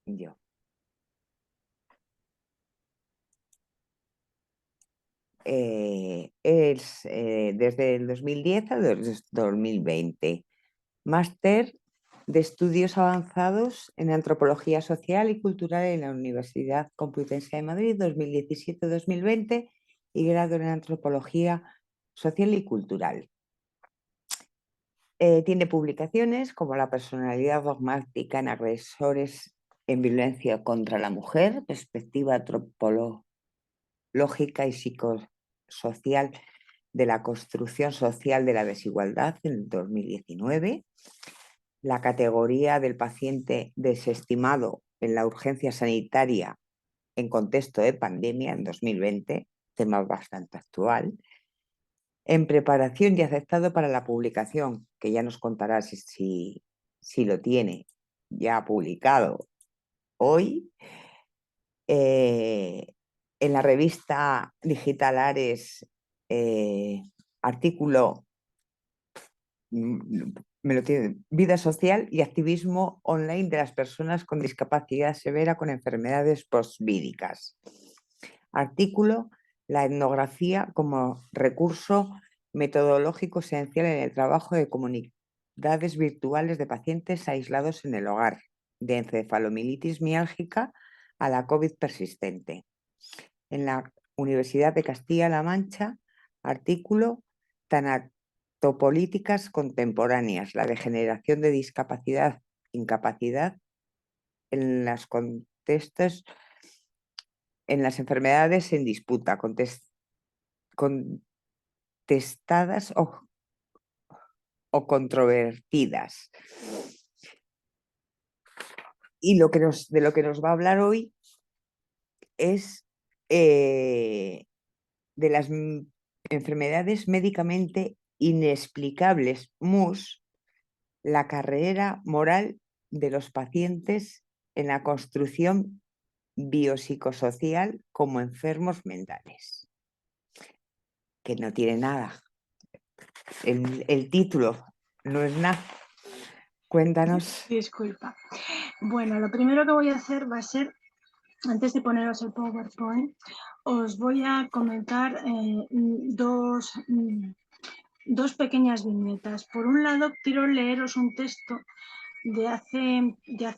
Yo. Desde el 2010 al 2020. Máster de Estudios Avanzados en Antropología Social y Cultural en la Universidad Complutense de Madrid 2017-2020 y grado en Antropología Social y Cultural. Tiene publicaciones como La personalidad dogmática en agresores en violencia contra la mujer, perspectiva antropológica y psicosocial de la construcción social de la desigualdad en el 2019, la categoría del paciente desestimado en la urgencia sanitaria en contexto de pandemia en 2020, tema bastante actual, en preparación y aceptado para la publicación, que ya nos contará si lo tiene ya publicado hoy, en la revista digital Ares, artículo, me lo tiene, Vida social y activismo online de las personas con discapacidad severa con enfermedades postvídicas. Artículo, la etnografía como recurso metodológico esencial en el trabajo de comunidades virtuales de pacientes aislados en el hogar, de encefalomielitis miálgica a la COVID persistente. En la Universidad de Castilla-La Mancha, artículo, tanatopolíticas contemporáneas, la degeneración de discapacidad, incapacidad en los contextos, en las enfermedades en disputa, contestadas o controvertidas. Y de lo que nos va a hablar hoy es de las enfermedades médicamente inexplicables, MUS, la carrera moral de los pacientes en la construcción biopsicosocial como enfermos mentales. Que no tiene nada. El título no es nada. Cuéntanos. Disculpa. Bueno, lo primero que voy a hacer va a ser, antes de poneros el PowerPoint, os voy a comentar dos pequeñas viñetas. Por un lado, quiero leeros un texto de hace ya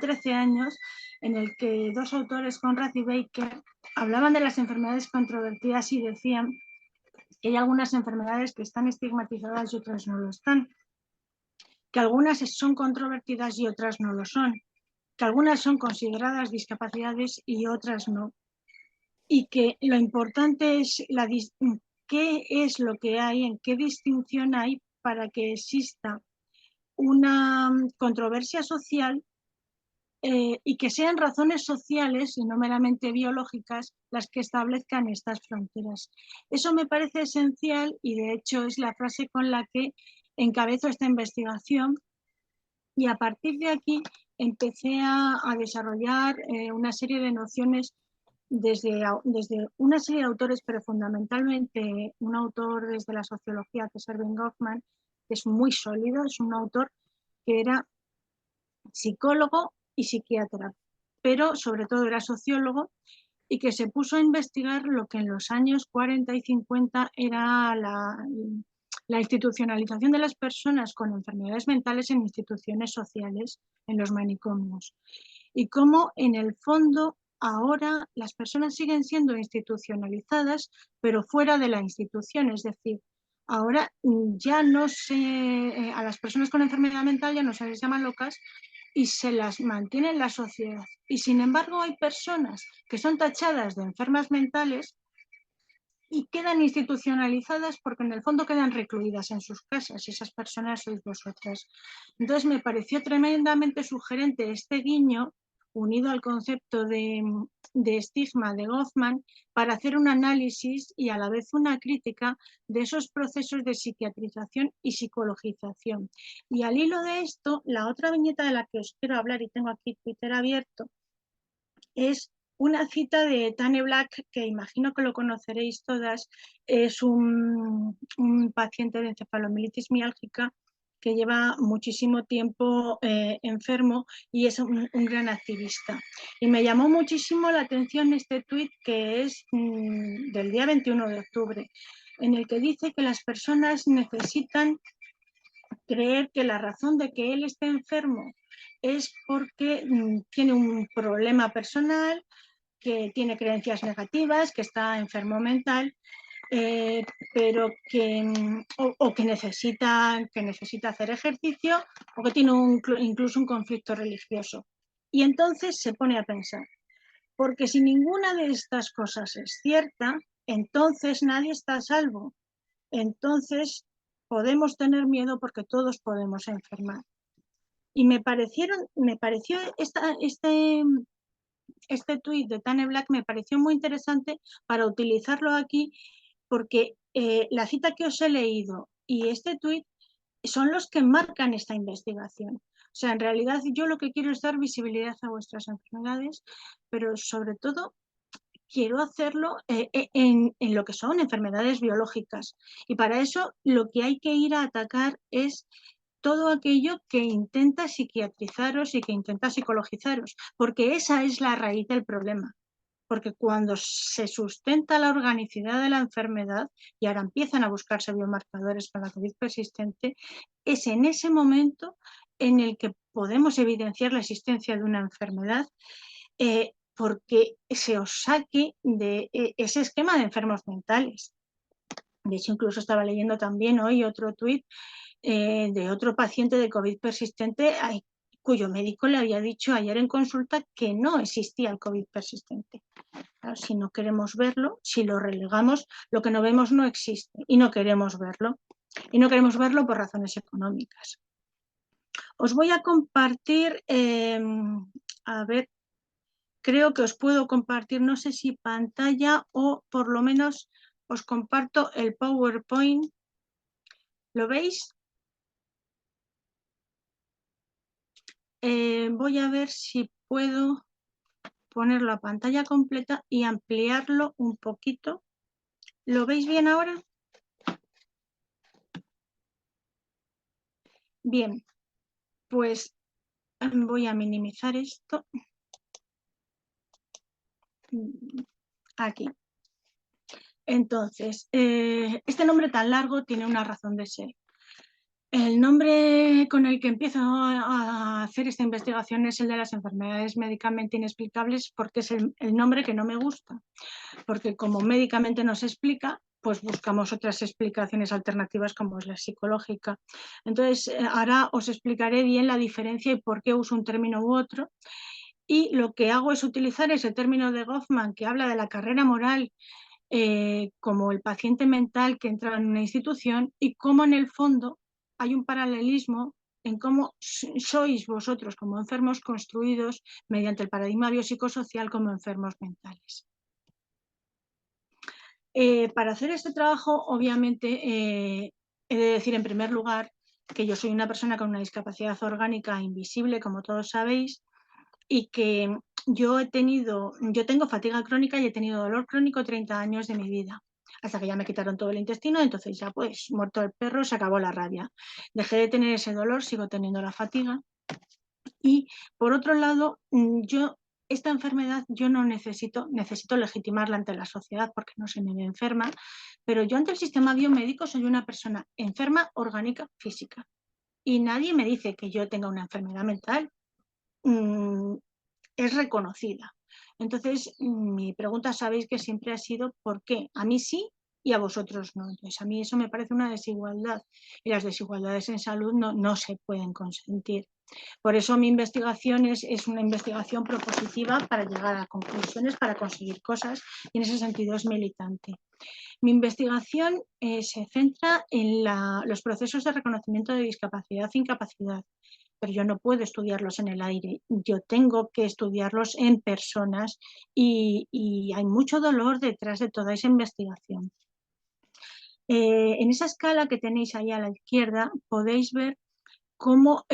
13 años, en el que dos autores, Conrad y Baker, hablaban de las enfermedades controvertidas y decían que hay algunas enfermedades que están estigmatizadas y otras no lo están, que algunas son controvertidas y otras no lo son, que algunas son consideradas discapacidades y otras no, y que lo importante es qué es lo que hay, en qué distinción hay para que exista una controversia social y que sean razones sociales y no meramente biológicas las que establezcan estas fronteras. Eso me parece esencial y de hecho es la frase con la que encabezo esta investigación, y a partir de aquí empecé a desarrollar una serie de nociones desde una serie de autores, pero fundamentalmente un autor desde la sociología, que es Erving Goffman, que es muy sólido, es un autor que era psicólogo y psiquiatra, pero sobre todo era sociólogo, y que se puso a investigar lo que en los años 40 y 50 era la institucionalización de las personas con enfermedades mentales en instituciones sociales, en los manicomios, y cómo en el fondo ahora las personas siguen siendo institucionalizadas, pero fuera de la institución, es decir, ahora ya no a las personas con enfermedad mental ya no se les llama locas y se las mantiene en la sociedad. Y sin embargo hay personas que son tachadas de enfermas mentales y quedan institucionalizadas porque en el fondo quedan recluidas en sus casas, y esas personas sois vosotras. Entonces me pareció tremendamente sugerente este guiño, unido al concepto de estigma de Goffman, para hacer un análisis y a la vez una crítica de esos procesos de psiquiatrización y psicologización. Y al hilo de esto, la otra viñeta de la que os quiero hablar, y tengo aquí Twitter abierto, es una cita de Tane Black, que imagino que lo conoceréis todas. Es un paciente de encefalomielitis miálgica que lleva muchísimo tiempo enfermo y es un gran activista. Y me llamó muchísimo la atención este tuit que es del día 21 de octubre, en el que dice que las personas necesitan creer que la razón de que él esté enfermo es porque tiene un problema personal, que tiene creencias negativas, que está enfermo mental, pero que, o que necesita hacer ejercicio o que tiene incluso un conflicto religioso. Y entonces se pone a pensar, porque si ninguna de estas cosas es cierta, entonces nadie está a salvo. Entonces podemos tener miedo porque todos podemos enfermar. Y me pareció este tuit de Tane Black me pareció muy interesante para utilizarlo aquí porque la cita que os he leído y este tuit son los que marcan esta investigación. O sea, en realidad yo lo que quiero es dar visibilidad a vuestras enfermedades, pero sobre todo quiero hacerlo en lo que son enfermedades biológicas. Y para eso lo que hay que ir a atacar es todo aquello que intenta psiquiatrizaros y que intenta psicologizaros, porque esa es la raíz del problema. Porque cuando se sustenta la organicidad de la enfermedad y ahora empiezan a buscarse biomarcadores para la COVID persistente, es en ese momento en el que podemos evidenciar la existencia de una enfermedad porque se os saque de ese esquema de enfermos mentales. De hecho, incluso estaba leyendo también hoy otro tuit de otro paciente de COVID persistente cuyo médico le había dicho ayer en consulta que no existía el COVID persistente. Claro, si no queremos verlo, si lo relegamos, lo que no vemos no existe y no queremos verlo. Y no queremos verlo por razones económicas. Os voy a compartir, a ver, creo que os puedo compartir, no sé si pantalla o por lo menos os comparto el PowerPoint. ¿Lo veis? Voy a ver si puedo ponerlo a pantalla completa y ampliarlo un poquito. ¿Lo veis bien ahora? Bien, pues voy a minimizar esto. Aquí. Entonces, este nombre tan largo tiene una razón de ser. El nombre con el que empiezo a hacer esta investigación es el de las enfermedades médicamente inexplicables porque es el nombre que no me gusta. Porque como médicamente no se explica, pues buscamos otras explicaciones alternativas como es la psicológica. Entonces, ahora os explicaré bien la diferencia y por qué uso un término u otro. Y lo que hago es utilizar ese término de Goffman que habla de la carrera moral como el paciente mental que entra en una institución y cómo en el fondo hay un paralelismo en cómo sois vosotros como enfermos construidos mediante el paradigma biopsicosocial como enfermos mentales. Para hacer este trabajo, obviamente, he de decir en primer lugar que yo soy una persona con una discapacidad orgánica invisible, como todos sabéis, y que yo tengo fatiga crónica y he tenido dolor crónico 30 años de mi vida, hasta que ya me quitaron todo el intestino, entonces ya pues muerto el perro, se acabó la rabia. Dejé de tener ese dolor, sigo teniendo la fatiga. Y por otro lado, esta enfermedad yo no necesito legitimarla ante la sociedad porque no se me ve enferma, pero yo ante el sistema biomédico soy una persona enferma orgánica física y nadie me dice que yo tenga una enfermedad mental. Es reconocida. Entonces, mi pregunta sabéis que siempre ha sido ¿por qué? A mí sí y a vosotros no. Entonces, a mí eso me parece una desigualdad y las desigualdades en salud no se pueden consentir. Por eso mi investigación es una investigación propositiva para llegar a conclusiones, para conseguir cosas y en ese sentido es militante. Mi investigación se centra en los procesos de reconocimiento de discapacidad e incapacidad, pero yo no puedo estudiarlos en el aire, yo tengo que estudiarlos en personas y hay mucho dolor detrás de toda esa investigación. En esa escala que tenéis ahí a la izquierda podéis ver cómo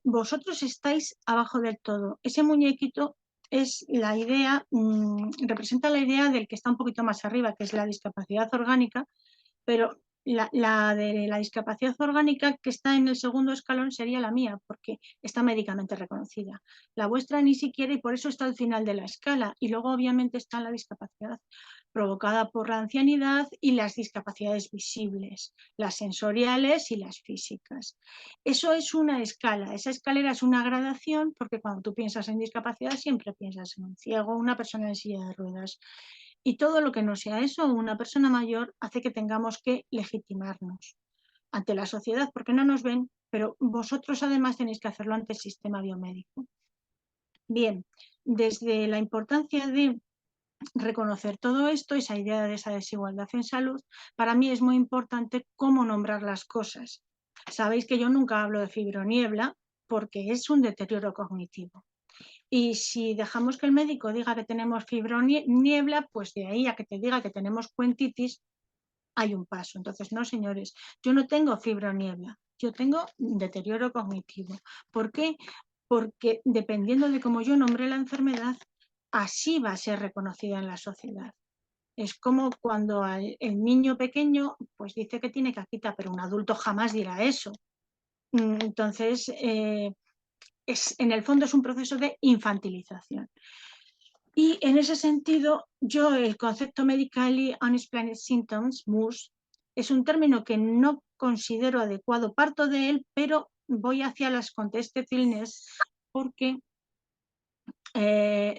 vosotros estáis abajo del todo. Ese muñequito es la idea, representa la idea del que está un poquito más arriba, que es la discapacidad orgánica, pero la de la discapacidad orgánica que está en el segundo escalón sería la mía, porque está médicamente reconocida. La vuestra ni siquiera, y por eso está al final de la escala. Y luego obviamente está la discapacidad provocada por la ancianidad y las discapacidades visibles, las sensoriales y las físicas. Eso es una escala, esa escalera es una gradación, porque cuando tú piensas en discapacidad siempre piensas en un ciego, una persona en silla de ruedas. Y todo lo que no sea eso, una persona mayor, hace que tengamos que legitimarnos ante la sociedad porque no nos ven, pero vosotros además tenéis que hacerlo ante el sistema biomédico. Bien, desde la importancia de reconocer todo esto, esa idea de esa desigualdad en salud, para mí es muy importante cómo nombrar las cosas. Sabéis que yo nunca hablo de fibroniebla porque es un deterioro cognitivo. Y si dejamos que el médico diga que tenemos fibroniebla, pues de ahí a que te diga que tenemos cuentitis, hay un paso. Entonces, no, señores, yo no tengo fibroniebla, yo tengo deterioro cognitivo. ¿Por qué? Porque dependiendo de cómo yo nombre la enfermedad, así va a ser reconocida en la sociedad. Es como cuando el niño pequeño pues dice que tiene caquita, pero un adulto jamás dirá eso. Entonces, en el fondo es un proceso de infantilización. Y en ese sentido, yo el concepto Medically Unexplained Symptoms, MUS, es un término que no considero adecuado, parto de él, pero voy hacia las contested illness porque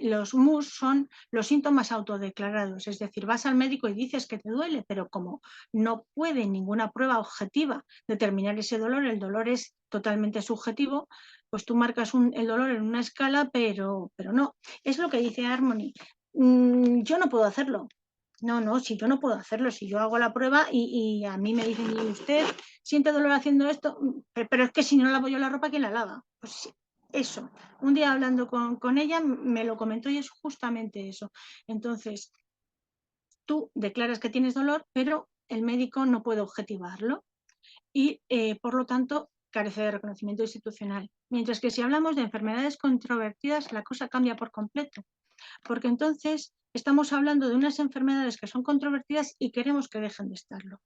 los MUS son los síntomas autodeclarados, es decir, vas al médico y dices que te duele, pero como no puede ninguna prueba objetiva determinar ese dolor, el dolor es totalmente subjetivo, pues tú marcas el dolor en una escala, pero no. Es lo que dice Harmony. Yo no puedo hacerlo. No, si yo no puedo hacerlo, si yo hago la prueba y a mí me dicen, ¿y usted siente dolor haciendo esto? Pero es que si no lavo yo la ropa, ¿quién la lava? Pues sí, eso. Un día hablando con ella me lo comentó y es justamente eso. Entonces, tú declaras que tienes dolor, pero el médico no puede objetivarlo y, por lo tanto, carece de reconocimiento institucional. Mientras que si hablamos de enfermedades controvertidas, la cosa cambia por completo, porque entonces estamos hablando de unas enfermedades que son controvertidas y queremos que dejen de estarlo.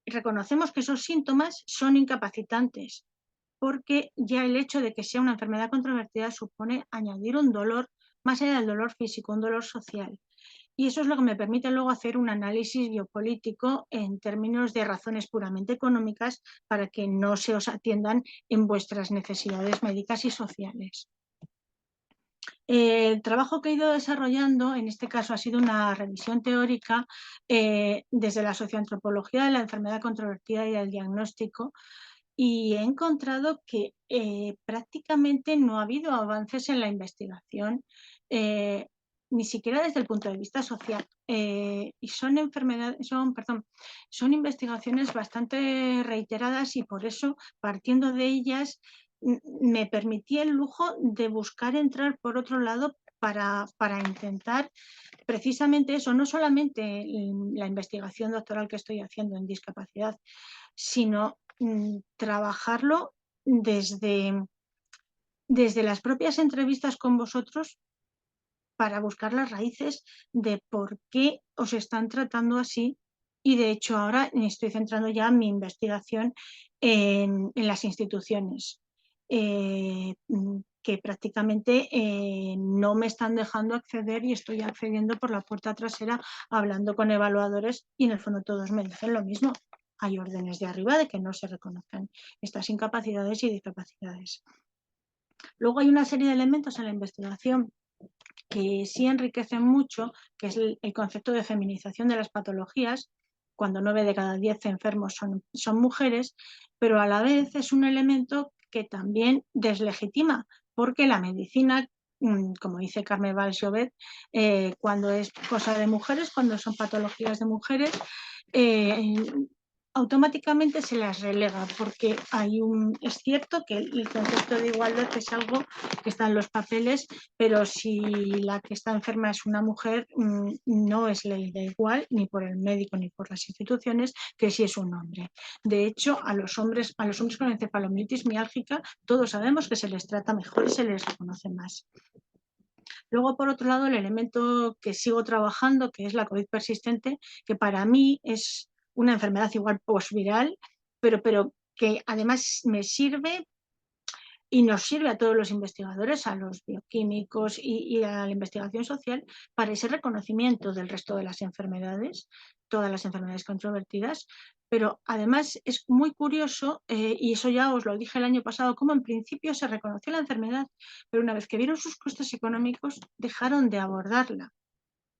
Y reconocemos que esos síntomas son incapacitantes, porque ya el hecho de que sea una enfermedad controvertida supone añadir un dolor más allá del dolor físico, un dolor social. Y eso es lo que me permite luego hacer un análisis biopolítico en términos de razones puramente económicas para que no se os atiendan en vuestras necesidades médicas y sociales. El trabajo que he ido desarrollando, en este caso ha sido una revisión teórica desde la socioantropología de la enfermedad controvertida y del diagnóstico, y he encontrado que prácticamente no ha habido avances en la investigación, ni siquiera desde el punto de vista social. Y son son investigaciones bastante reiteradas y por eso, partiendo de ellas, me permití el lujo de buscar entrar por otro lado para intentar precisamente eso, no solamente la investigación doctoral que estoy haciendo en discapacidad, sino trabajarlo desde las propias entrevistas con vosotros para buscar las raíces de por qué os están tratando así. Y de hecho ahora estoy centrando ya mi investigación en las instituciones, que prácticamente no me están dejando acceder y estoy accediendo por la puerta trasera hablando con evaluadores y en el fondo todos me dicen lo mismo. Hay órdenes de arriba de que no se reconozcan estas incapacidades y discapacidades. Luego hay una serie de elementos en la investigación que sí enriquecen mucho, que es el concepto de feminización de las patologías, cuando 9 de cada 10 enfermos son mujeres, pero a la vez es un elemento que también deslegitima, porque la medicina, como dice Carme Valls-Llobet, cuando es cosa de mujeres, cuando son patologías de mujeres, automáticamente se las relega, porque es cierto que el concepto de igualdad es algo que está en los papeles, pero si la que está enferma es una mujer, no es leída igual ni por el médico ni por las instituciones que si es un hombre. De hecho, a los hombres con encefalomielitis miálgica todos sabemos que se les trata mejor y se les reconoce más. Luego, por otro lado, el elemento que sigo trabajando, que es la COVID persistente, que para mí es una enfermedad igual postviral, pero que además me sirve y nos sirve a todos los investigadores, a los bioquímicos y a la investigación social para ese reconocimiento del resto de las enfermedades, todas las enfermedades controvertidas. Pero además es muy curioso, y eso ya os lo dije el año pasado, cómo en principio se reconoció la enfermedad, pero una vez que vieron sus costes económicos dejaron de abordarla.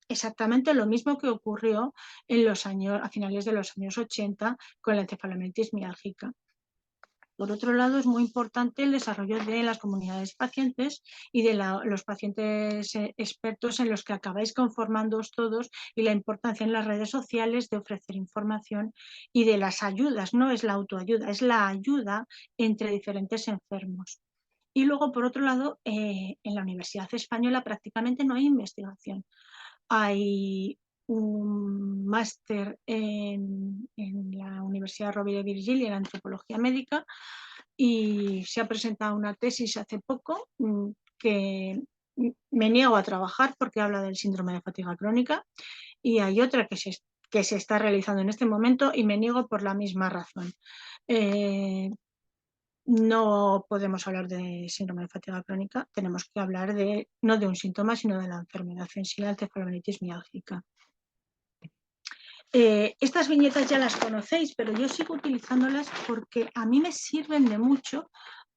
Exactamente lo mismo que ocurrió en los años, a finales de los años 80 con la encefalomielitis miálgica. Por otro lado, es muy importante el desarrollo de las comunidades pacientes y de los pacientes expertos en los que acabáis conformándoos todos, y la importancia en las redes sociales de ofrecer información y de las ayudas. No es la autoayuda, es la ayuda entre diferentes enfermos. Y luego, por otro lado, en la Universidad Española prácticamente no hay investigación. Hay un máster en la Universidad Rovira i Virgili en antropología médica, y se ha presentado una tesis hace poco que me niego a trabajar porque habla del síndrome de fatiga crónica, y hay otra que se está realizando en este momento y me niego por la misma razón. No podemos hablar de síndrome de fatiga crónica, tenemos que hablar no de un síntoma, sino de la enfermedad en sí, la encefalomelitis miálgica. Estas viñetas ya las conocéis, pero yo sigo utilizándolas porque a mí me sirven de mucho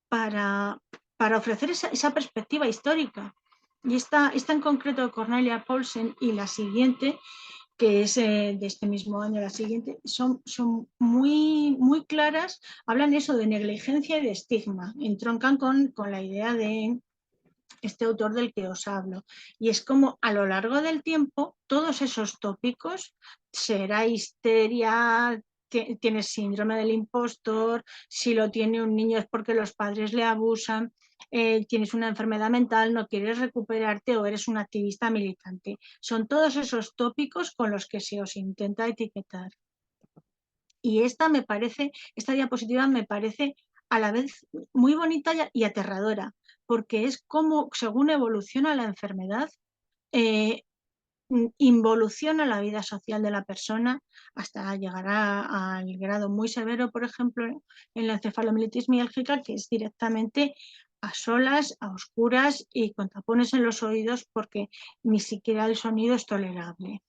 para ofrecer esa perspectiva histórica. Y esta en concreto de Cornelia Paulsen y la siguiente, que es de este mismo año, la siguiente, son muy, muy claras, hablan eso de negligencia y de estigma, entroncan con la idea de este autor del que os hablo. Y es como a lo largo del tiempo, todos esos tópicos, será histeria, tienes síndrome del impostor, si lo tiene un niño es porque los padres le abusan, tienes una enfermedad mental, no quieres recuperarte o eres un activista militante. Son todos esos tópicos con los que se os intenta etiquetar. Y esta diapositiva me parece a la vez muy bonita y aterradora, porque es como, según evoluciona la enfermedad, involuciona la vida social de la persona hasta llegar al grado muy severo, por ejemplo, en la encefalomielitis miálgica, que es directamente a solas, a oscuras y con tapones en los oídos porque ni siquiera el sonido es tolerable.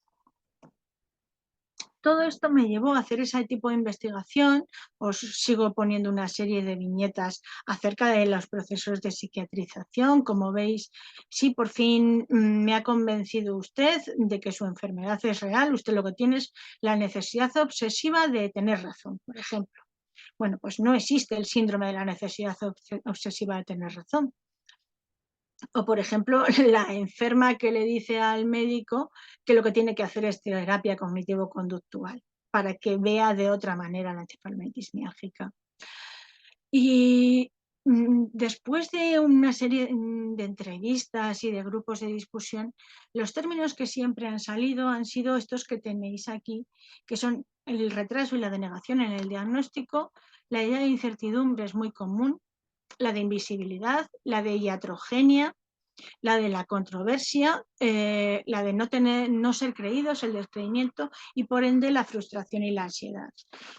Todo esto me llevó a hacer ese tipo de investigación. Os sigo poniendo una serie de viñetas acerca de los procesos de psiquiatrización. Como veis, sí, por fin me ha convencido usted de que su enfermedad es real. Usted lo que tiene es la necesidad obsesiva de tener razón, por ejemplo. Bueno, pues no existe el síndrome de la necesidad obsesiva de tener razón. O, por ejemplo, la enferma que le dice al médico que lo que tiene que hacer es terapia cognitivo-conductual para que vea de otra manera la encefalomielitis miálgica. Y después de una serie de entrevistas y de grupos de discusión, los términos que siempre han salido han sido estos que tenéis aquí, que son el retraso y la denegación en el diagnóstico. La idea de incertidumbre es muy común, la de invisibilidad, la de iatrogenia, la de la controversia, la de no ser creídos, el descreimiento y por ende la frustración y la ansiedad.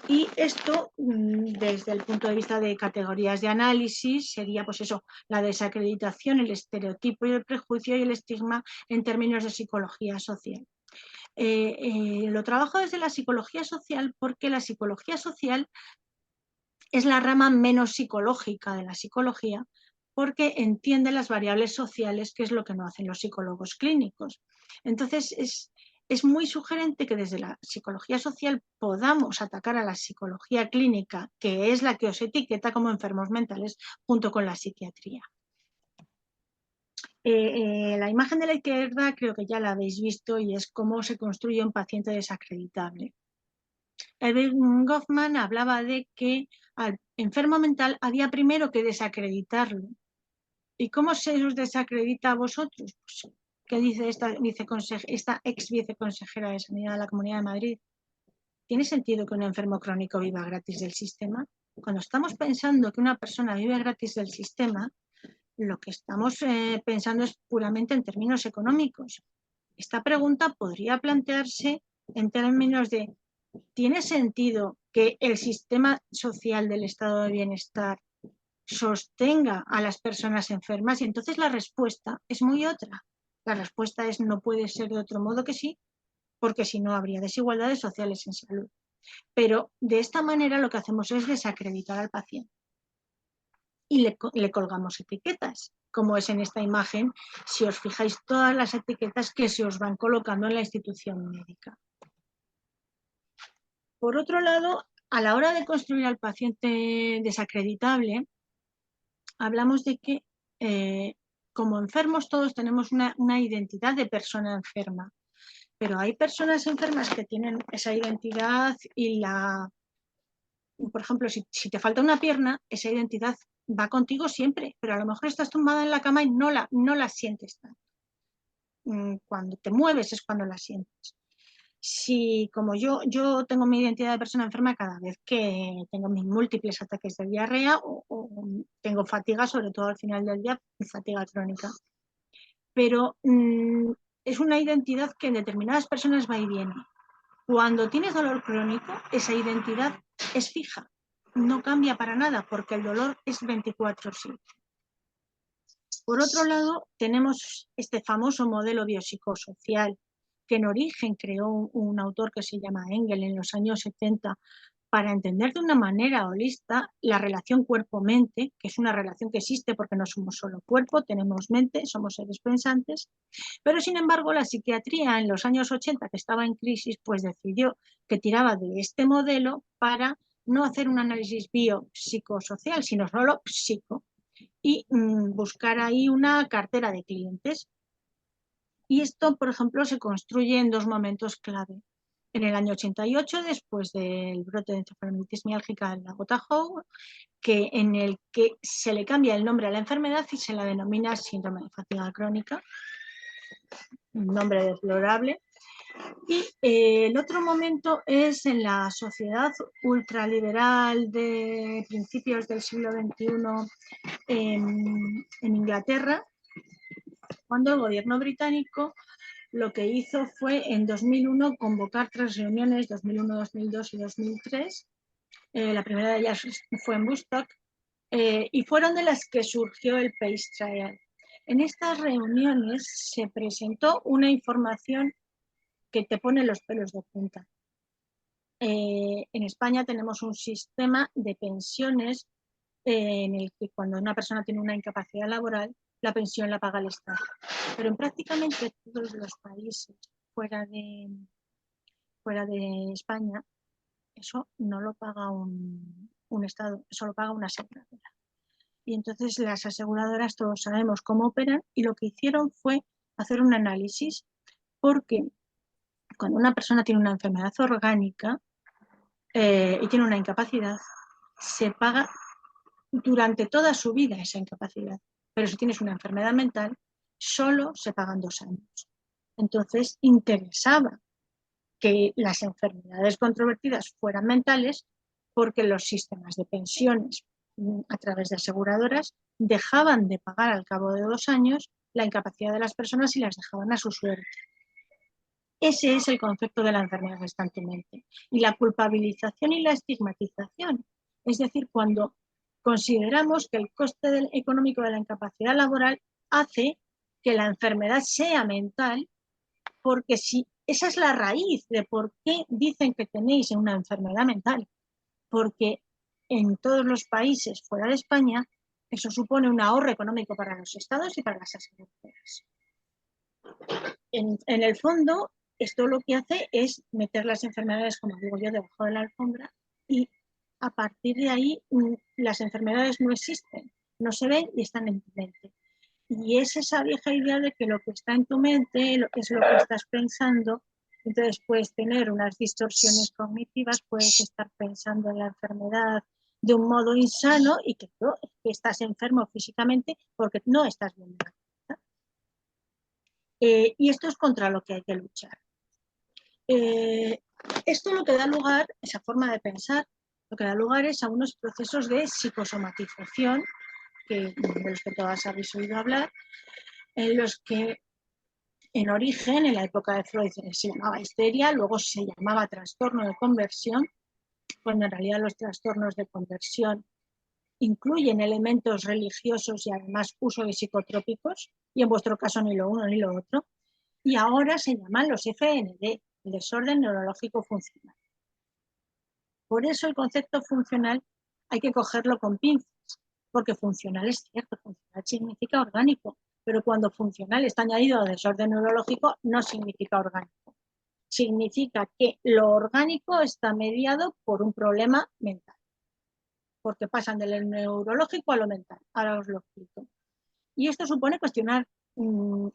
Y esto, desde el punto de vista de categorías de análisis, sería pues eso, la desacreditación, el estereotipo y el prejuicio y el estigma en términos de psicología social. Lo trabajo desde la psicología social porque la psicología social es la rama menos psicológica de la psicología, porque entiende las variables sociales, que es lo que no hacen los psicólogos clínicos. Entonces, es muy sugerente que desde la psicología social podamos atacar a la psicología clínica, que es la que os etiqueta como enfermos mentales, junto con la psiquiatría. La imagen de la izquierda creo que ya la habéis visto y es cómo se construye un paciente desacreditable. Erving Goffman hablaba de que al enfermo mental había primero que desacreditarlo. ¿Y cómo se os desacredita a vosotros? Pues, ¿qué dice esta ex viceconsejera de Sanidad de la Comunidad de Madrid? ¿Tiene sentido que un enfermo crónico viva gratis del sistema? Cuando estamos pensando que una persona vive gratis del sistema, lo que estamos pensando es puramente en términos económicos. Esta pregunta podría plantearse en términos de ¿tiene sentido que el sistema social del estado de bienestar sostenga a las personas enfermas? Y entonces la respuesta es muy otra. La respuesta es no puede ser de otro modo que sí, porque si no habría desigualdades sociales en salud. Pero de esta manera lo que hacemos es desacreditar al paciente y le colgamos etiquetas, como es en esta imagen, si os fijáis todas las etiquetas que se os van colocando en la institución médica. Por otro lado, a la hora de construir al paciente desacreditable, hablamos de que como enfermos todos tenemos una identidad de persona enferma, pero hay personas enfermas que tienen esa identidad y por ejemplo, si te falta una pierna, esa identidad va contigo siempre, pero a lo mejor estás tumbada en la cama y no la sientes tanto. Cuando te mueves es cuando la sientes. Si como yo tengo mi identidad de persona enferma cada vez que tengo mis múltiples ataques de diarrea o tengo fatiga, sobre todo al final del día, fatiga crónica. Pero es una identidad que en determinadas personas va y viene. Cuando tienes dolor crónico, esa identidad es fija, no cambia para nada porque el dolor es 24/7. Por otro lado, tenemos este famoso modelo biopsicosocial que en origen creó un autor que se llama Engel en los años 70 para entender de una manera holista la relación cuerpo-mente, que es una relación que existe porque no somos solo cuerpo, tenemos mente, somos seres pensantes, pero sin embargo la psiquiatría en los años 80, que estaba en crisis, pues decidió que tiraba de este modelo para no hacer un análisis biopsicosocial, sino solo psico, y buscar ahí una cartera de clientes. Y esto, por ejemplo, se construye en dos momentos clave. En el año 88, después del brote de encefalitis miálgica en la gota Howe, en el que se le cambia el nombre a la enfermedad y se la denomina síndrome de fatiga crónica, un nombre deplorable. Y el otro momento es en la sociedad ultraliberal de principios del siglo XXI en Inglaterra, cuando el gobierno británico lo que hizo fue en 2001 convocar 3 reuniones, 2001, 2002 y 2003. La primera de ellas fue en Woodstock y fueron de las que surgió el PACE Trial. En estas reuniones se presentó una información que te pone los pelos de punta. En España tenemos un sistema de pensiones en el que cuando una persona tiene una incapacidad laboral, la pensión la paga el Estado. Pero en prácticamente todos los países fuera de España, eso no lo paga un Estado, eso lo paga una aseguradora. Y entonces las aseguradoras todos sabemos cómo operan y lo que hicieron fue hacer un análisis porque cuando una persona tiene una enfermedad orgánica y tiene una incapacidad, se paga durante toda su vida esa incapacidad. Pero si tienes una enfermedad mental, solo se pagan 2 años. Entonces interesaba que las enfermedades controvertidas fueran mentales porque los sistemas de pensiones a través de aseguradoras dejaban de pagar al cabo de 2 años la incapacidad de las personas y las dejaban a su suerte. Ese es el concepto de la enfermedad gestantemente. Y la culpabilización y la estigmatización. Es decir, cuando consideramos que el coste económico de la incapacidad laboral hace que la enfermedad sea mental, porque si esa es la raíz de por qué dicen que tenéis una enfermedad mental, porque en todos los países fuera de España eso supone un ahorro económico para los estados y para las aseguradoras. En el fondo, esto lo que hace es meter las enfermedades, como digo yo, debajo de la alfombra y a partir de ahí las enfermedades no existen, no se ven y están en tu mente. Y es esa vieja idea de que lo que está en tu mente es lo que estás pensando. Entonces puedes tener unas distorsiones cognitivas, puedes estar pensando en la enfermedad de un modo insano y que estás enfermo físicamente porque no estás bien. Y esto es contra lo que hay que luchar. Esto lo que da lugar, esa forma de pensar, lo que da lugar es a unos procesos de psicosomatización, de los que todas habéis oído hablar, en los que En origen, en la época de Freud, se llamaba histeria, luego se llamaba trastorno de conversión, cuando en realidad los trastornos de conversión incluyen elementos religiosos y además uso de psicotrópicos, y en vuestro caso ni lo uno ni lo otro, y ahora se llaman los FND, el desorden neurológico funcional. Por eso el concepto funcional hay que cogerlo con pinzas, porque funcional es cierto, funcional significa orgánico, pero cuando funcional está añadido a desorden neurológico no significa orgánico. Significa que lo orgánico está mediado por un problema mental, porque pasan del neurológico a lo mental. Ahora os lo explico. Y esto supone cuestionar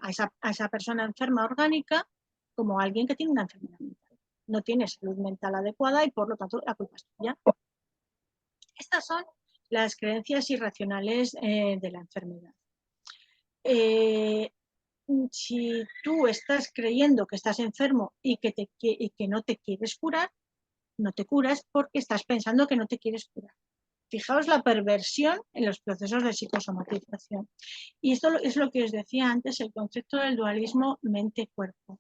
a esa persona enferma orgánica como alguien que tiene una enfermedad mental. No tiene salud mental adecuada y por lo tanto la culpa es tuya. Estas son las creencias irracionales de la enfermedad. Si tú estás creyendo que estás enfermo y que no te quieres curar, no te curas porque estás pensando que no te quieres curar. Fijaos la perversión en los procesos de psicosomatización. Y esto es lo que os decía antes, el concepto del dualismo mente-cuerpo.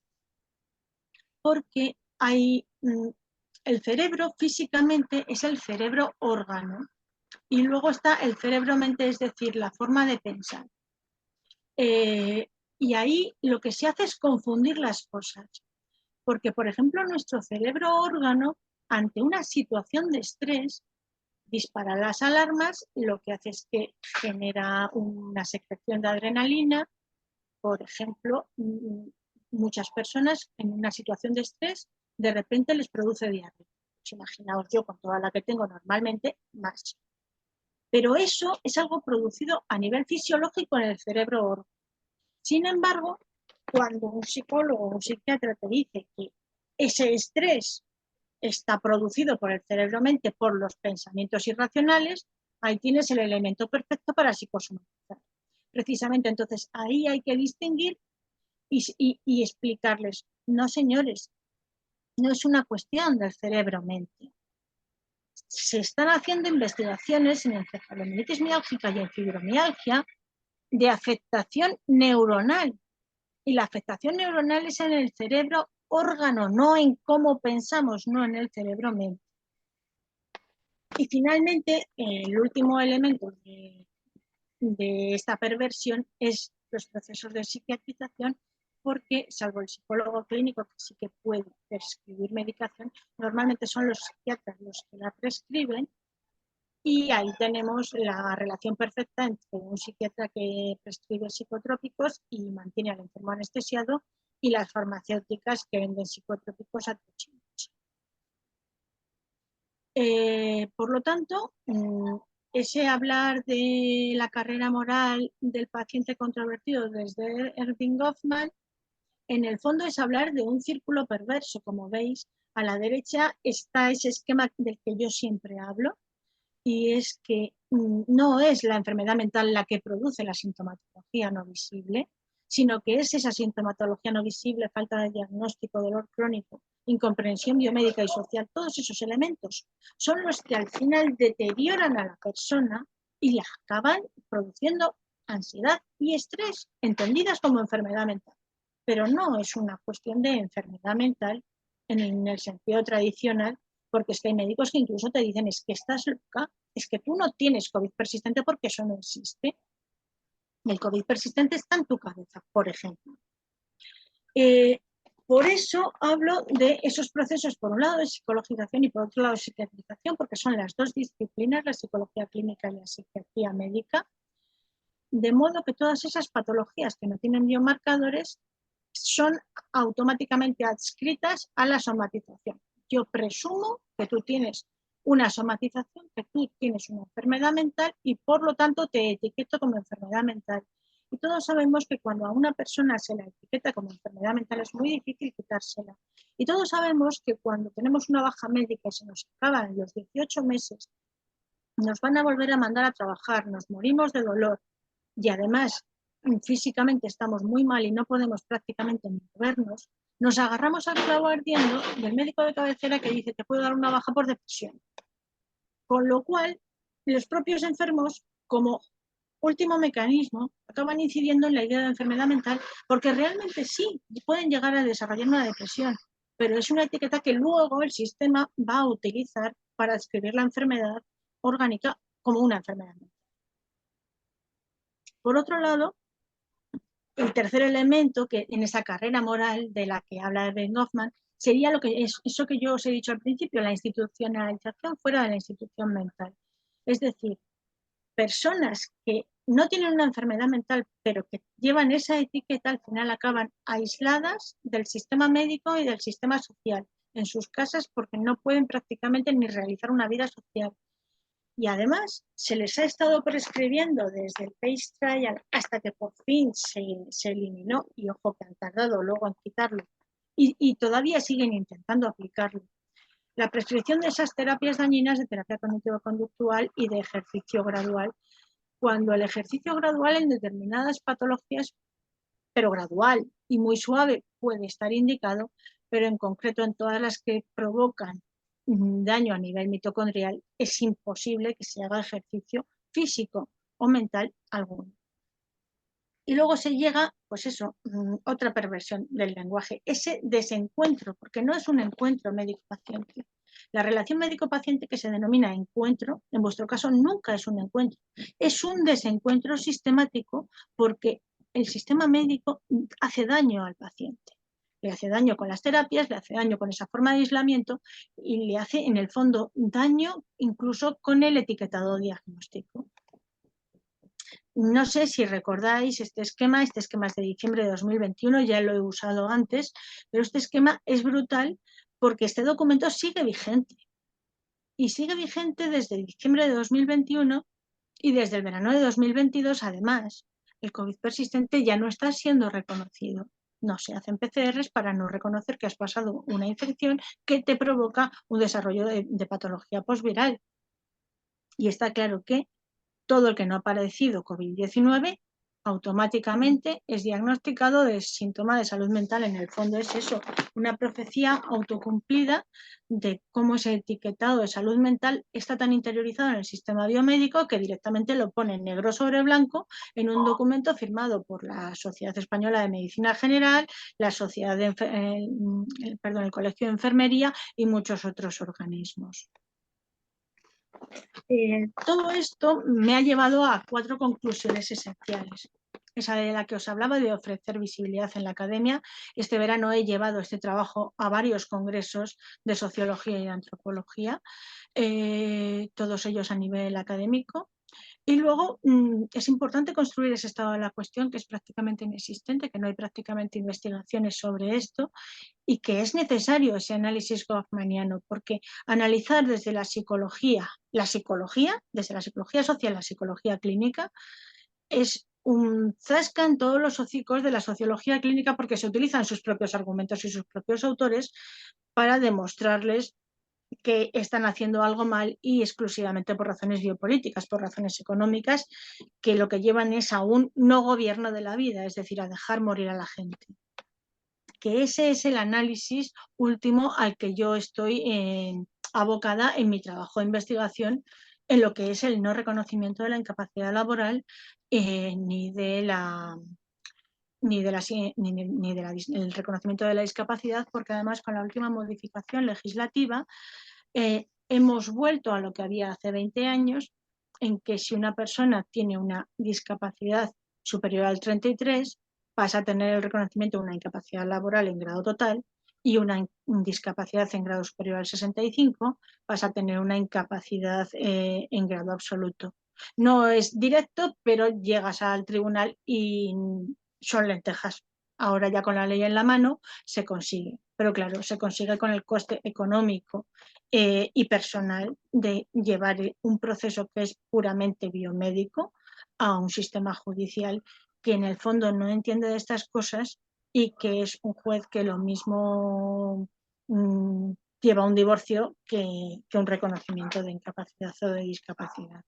Porque el cerebro físicamente es el cerebro órgano y luego está el cerebro-mente, es decir, la forma de pensar. Y ahí lo que se hace es confundir las cosas. Porque, por ejemplo, nuestro cerebro órgano, ante una situación de estrés, dispara las alarmas, lo que hace es que genera una secreción de adrenalina. Por ejemplo, muchas personas en una situación de estrés de repente les produce diarrea. Pues imaginaos yo con toda la que tengo normalmente, más. Pero eso es algo producido a nivel fisiológico en el cerebro órgano. Sin embargo, cuando un psicólogo o un psiquiatra te dice que ese estrés está producido por el cerebro-mente, por los pensamientos irracionales, ahí tienes el elemento perfecto para psicosomatizar. Precisamente, entonces, ahí hay que distinguir y explicarles, no señores, no es una cuestión del cerebro-mente. Se están haciendo investigaciones en encefalomielitis miálgica y en fibromialgia de afectación neuronal. Y la afectación neuronal es en el cerebro órgano, no en cómo pensamos, no en el cerebro-mente. Y finalmente, el último elemento de esta perversión es los procesos de psiquiatrización, porque salvo el psicólogo clínico que sí que puede prescribir medicación, normalmente son los psiquiatras los que la prescriben, y ahí tenemos la relación perfecta entre un psiquiatra que prescribe psicotrópicos y mantiene al enfermo anestesiado y las farmacéuticas que venden psicotrópicos a truchos. Por lo tanto, ese hablar de la carrera moral del paciente controvertido desde Erving Goffman, en el fondo es hablar de un círculo perverso. Como veis, a la derecha está ese esquema del que yo siempre hablo, y es que no es la enfermedad mental la que produce la sintomatología no visible, sino que es esa sintomatología no visible, falta de diagnóstico, dolor crónico, incomprensión biomédica y social, todos esos elementos son los que al final deterioran a la persona y le acaban produciendo ansiedad y estrés, entendidas como enfermedad mental. Pero no es una cuestión de enfermedad mental en el sentido tradicional, porque es que hay médicos que incluso te dicen, es que estás loca, es que tú no tienes COVID persistente porque eso no existe. El COVID persistente está en tu cabeza, por ejemplo. Por eso hablo de esos procesos, por un lado de psicologización y por otro lado de psiquiatrización, porque son las dos disciplinas, la psicología clínica y la psiquiatría médica, de modo que todas esas patologías que no tienen biomarcadores son automáticamente adscritas a la somatización. Yo presumo que tú tienes una somatización, que tú tienes una enfermedad mental y por lo tanto te etiqueto como enfermedad mental. Y todos sabemos que cuando a una persona se la etiqueta como enfermedad mental es muy difícil quitársela. Y todos sabemos que cuando tenemos una baja médica y se nos acaban los 18 meses, nos van a volver a mandar a trabajar, nos morimos de dolor y además físicamente estamos muy mal y no podemos prácticamente ni movernos, nos agarramos al clavo ardiendo del médico de cabecera que dice que puede dar una baja por depresión. Con lo cual, los propios enfermos, como último mecanismo acaban incidiendo en la idea de enfermedad mental, porque realmente sí, pueden llegar a desarrollar una depresión, pero es una etiqueta que luego el sistema va a utilizar para describir la enfermedad orgánica como una enfermedad mental. Por otro lado, el tercer elemento que en esa carrera moral de la que habla Erving Goffman sería lo que es eso que yo os he dicho al principio, la institucionalización fuera de la institución mental. Es decir, personas que no tienen una enfermedad mental, pero que llevan esa etiqueta, al final acaban aisladas del sistema médico y del sistema social en sus casas porque no pueden prácticamente ni realizar una vida social. Y además se les ha estado prescribiendo desde el PACE Trial hasta que por fin se eliminó, y ojo que han tardado luego en quitarlo, y todavía siguen intentando aplicarlo. La prescripción de esas terapias dañinas de terapia cognitivo-conductual y de ejercicio gradual, cuando el ejercicio gradual en determinadas patologías, pero gradual y muy suave, puede estar indicado, pero en concreto en todas las que provocan daño a nivel mitocondrial, es imposible que se haga ejercicio físico o mental alguno. Y luego se llega, pues eso, otra perversión del lenguaje, ese desencuentro, porque no es un encuentro médico-paciente. La relación médico-paciente que se denomina encuentro, en vuestro caso nunca es un encuentro, es un desencuentro sistemático porque el sistema médico hace daño al paciente. Le hace daño con las terapias, le hace daño con esa forma de aislamiento y le hace, en el fondo, daño incluso con el etiquetado diagnóstico. No sé si recordáis este esquema es de diciembre de 2021, ya lo he usado antes, pero este esquema es brutal porque este documento sigue vigente. Y sigue vigente desde diciembre de 2021 y desde el verano de 2022, además, el COVID persistente ya no está siendo reconocido. No se hacen PCRs para no reconocer que has pasado una infección que te provoca un desarrollo de patología posviral. Y está claro que todo el que no ha padecido COVID-19 automáticamente es diagnosticado de síntoma de salud mental. En el fondo es eso, una profecía autocumplida de cómo ese etiquetado de salud mental está tan interiorizado en el sistema biomédico que directamente lo pone negro sobre blanco en un documento firmado por la Sociedad Española de Medicina General, la Sociedad de el Colegio de Enfermería y muchos otros organismos. Todo esto me ha llevado a 4 conclusiones esenciales. Esa de la que os hablaba, de ofrecer visibilidad en la academia. Este verano he llevado este trabajo a varios congresos de sociología y de antropología, todos ellos a nivel académico. Y luego es importante construir ese estado de la cuestión que es prácticamente inexistente, que no hay prácticamente investigaciones sobre esto y que es necesario ese análisis goffmaniano, porque analizar desde la psicología, desde la psicología social, la psicología clínica, es un zasca en todos los hocicos de la sociología clínica porque se utilizan sus propios argumentos y sus propios autores para demostrarles que están haciendo algo mal y exclusivamente por razones biopolíticas, por razones económicas, que lo que llevan es a un no gobierno de la vida, es decir, a dejar morir a la gente. Que ese es el análisis último al que yo estoy abocada en mi trabajo de investigación en lo que es el no reconocimiento de la incapacidad laboral ni del reconocimiento de la discapacidad, porque además con la última modificación legislativa hemos vuelto a lo que había hace 20 años, en que si una persona tiene una discapacidad superior al 33, pasa a tener el reconocimiento de una incapacidad laboral en grado total, y una discapacidad en grado superior al 65 pasa a tener una incapacidad en grado absoluto. No es directo, pero llegas al tribunal y son lentejas. Ahora ya con la ley en la mano se consigue, pero claro, se consigue con el coste económico y personal de llevar un proceso que es puramente biomédico a un sistema judicial que en el fondo no entiende de estas cosas y que es un juez que lo mismo lleva un divorcio que un reconocimiento de incapacidad o de discapacidad.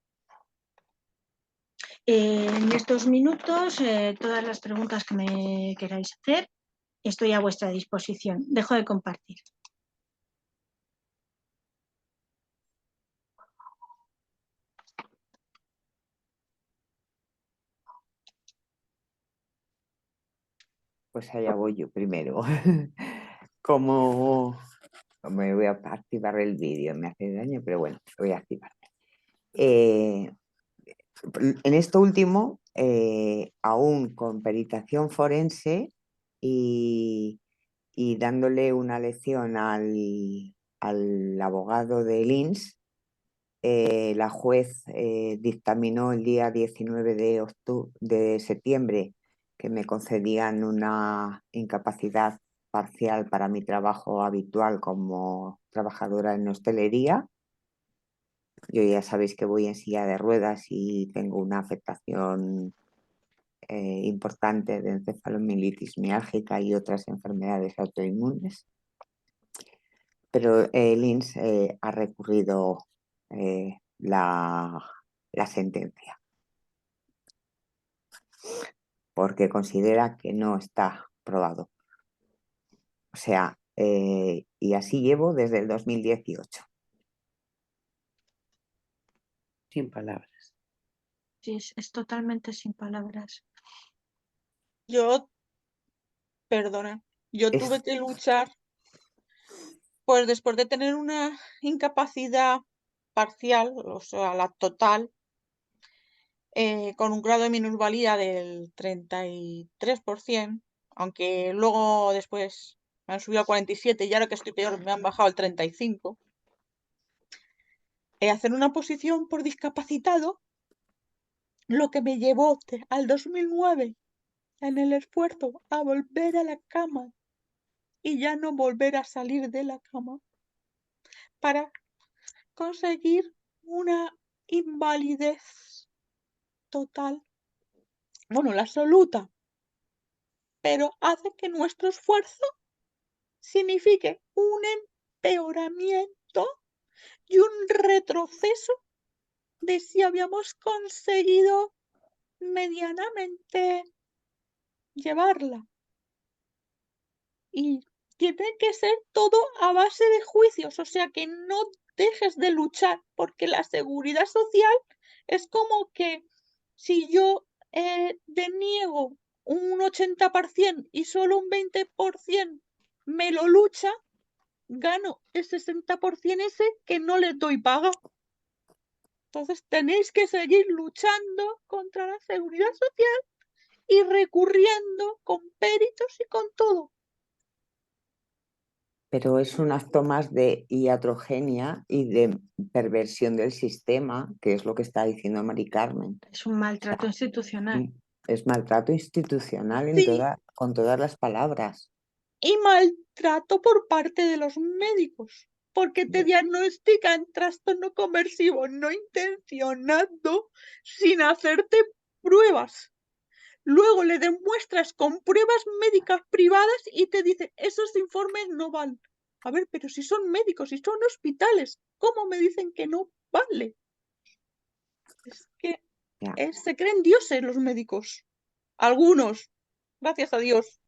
En estos minutos, todas las preguntas que me queráis hacer, estoy a vuestra disposición. Dejo de compartir. Pues allá voy yo primero. Como me voy a activar el vídeo, me hace daño, pero bueno, voy a activar. En esto último, aún con peritación forense y dándole una lección al abogado de Lins, la juez dictaminó el día 19 de septiembre que me concedían una incapacidad parcial para mi trabajo habitual como trabajadora en hostelería. Yo ya sabéis que voy en silla de ruedas y tengo una afectación importante de encefalomielitis miálgica y otras enfermedades autoinmunes. Pero el INS ha recurrido la sentencia porque considera que no está probado. O sea, y así llevo desde el 2018. Sin palabras. Sí, es totalmente sin palabras. Perdona, yo Es- tuve que luchar, pues después de tener una incapacidad parcial, o sea, la total, con un grado de minusvalía del 33%, aunque luego después me han subido a 47 y ahora que estoy peor me han bajado al 35%, hacer una posición por discapacitado, lo que me llevó al 2009 en el esfuerzo a volver a la cama y ya no volver a salir de la cama para conseguir una invalidez total, bueno, la absoluta, pero hace que nuestro esfuerzo signifique un empeoramiento y un retroceso de si habíamos conseguido medianamente llevarla. Y tiene que ser todo a base de juicios, o sea que no dejes de luchar, porque la seguridad social es como que si yo deniego un 80% y solo un 20% me lo lucha, gano el 60% ese que no les doy paga. Entonces tenéis que seguir luchando contra la seguridad social y recurriendo con peritos y con todo. pero es un acto más de iatrogenia y de perversión del sistema, que es lo que está diciendo Mari Carmen. Es un maltrato institucional. Es maltrato institucional Sí, con todas las palabras. y maltrato por parte de los médicos, porque te diagnostican trastorno conversivo no intencionado sin hacerte pruebas. Luego le demuestras con pruebas médicas privadas y te dicen, esos informes no van. A ver, pero si son médicos, si son hospitales, ¿cómo me dicen que no vale? Es que Ya. se creen dioses los médicos. Algunos, gracias a Dios.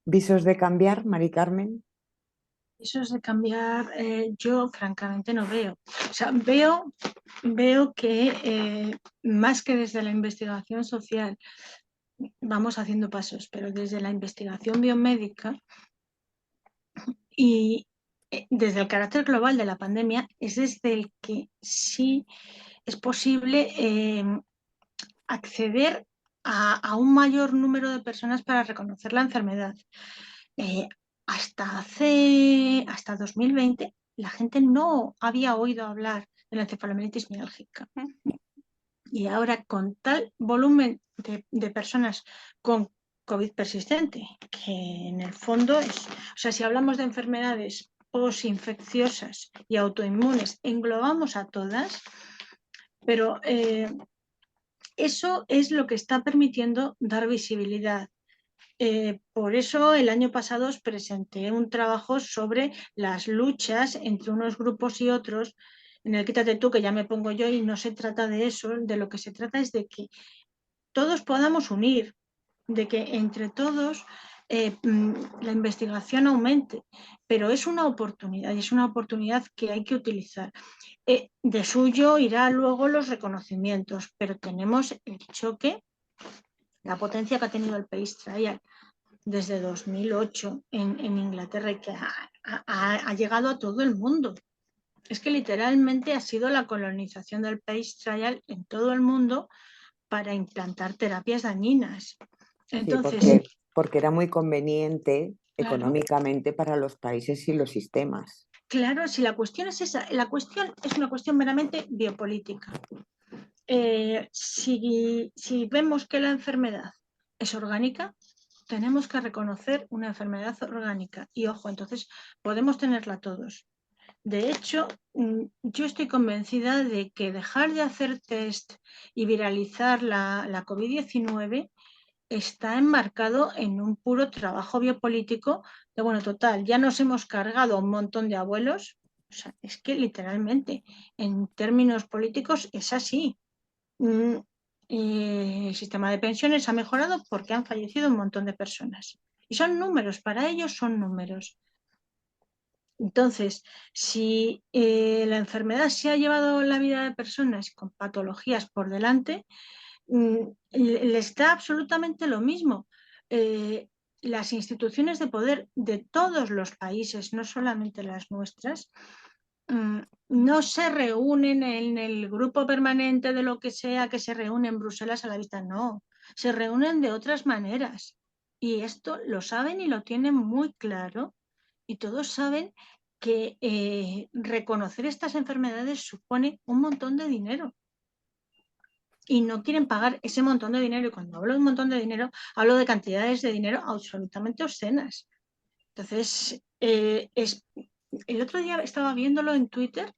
¿Visos de cambiar, Mari Carmen? Eso es de cambiar, yo francamente no veo. O sea, veo que más que desde la investigación social vamos haciendo pasos, pero desde la investigación biomédica y desde el carácter global de la pandemia es desde el que sí es posible acceder a un mayor número de personas para reconocer la enfermedad. Hasta 2020 la gente no había oído hablar de la encefalomielitis miálgica. Y ahora con tal volumen de personas con COVID persistente, que en el fondo es, o sea, si hablamos de enfermedades posinfecciosas y autoinmunes, englobamos a todas, pero eso es lo que está permitiendo dar visibilidad. Por eso el año pasado os presenté un trabajo sobre las luchas entre unos grupos y otros, en el quítate tú que ya me pongo yo, y no se trata de eso, de lo que se trata es de que todos podamos unir, de que entre todos la investigación aumente, pero es una oportunidad y es una oportunidad que hay que utilizar. De suyo irá luego los reconocimientos, pero tenemos el choque, la potencia que ha tenido el Peace Trial desde 2008 en Inglaterra y que ha llegado a todo el mundo. Es que literalmente ha sido la colonización del Peace Trial en todo el mundo para implantar terapias dañinas. Entonces, Sí, porque era muy conveniente claro, económicamente para los países y los sistemas. claro, si la cuestión es esa, la cuestión es una cuestión meramente biopolítica. Si vemos que la enfermedad es orgánica, tenemos que reconocer una enfermedad orgánica. Y ojo, entonces podemos tenerla todos. De hecho, yo estoy convencida de que dejar de hacer test y viralizar la COVID-19 está enmarcado en un puro trabajo biopolítico de, bueno, total, ya nos hemos cargado a un montón de abuelos. O sea, es que literalmente, en términos políticos, es así. El sistema de pensiones ha mejorado porque han fallecido un montón de personas. Y son números, para ellos son números. Entonces, si la enfermedad se ha llevado la vida de personas con patologías por delante, les da absolutamente lo mismo. Las instituciones de poder de todos los países, no solamente las nuestras, no se reúnen en el grupo permanente de lo que sea que se reúne en Bruselas a la vista, no, se reúnen de otras maneras. Y esto lo saben y lo tienen muy claro. Y todos saben que reconocer estas enfermedades supone un montón de dinero. Y no quieren pagar ese montón de dinero. Y cuando hablo de un montón de dinero, hablo de cantidades de dinero absolutamente obscenas. Entonces, el otro día estaba viéndolo en Twitter,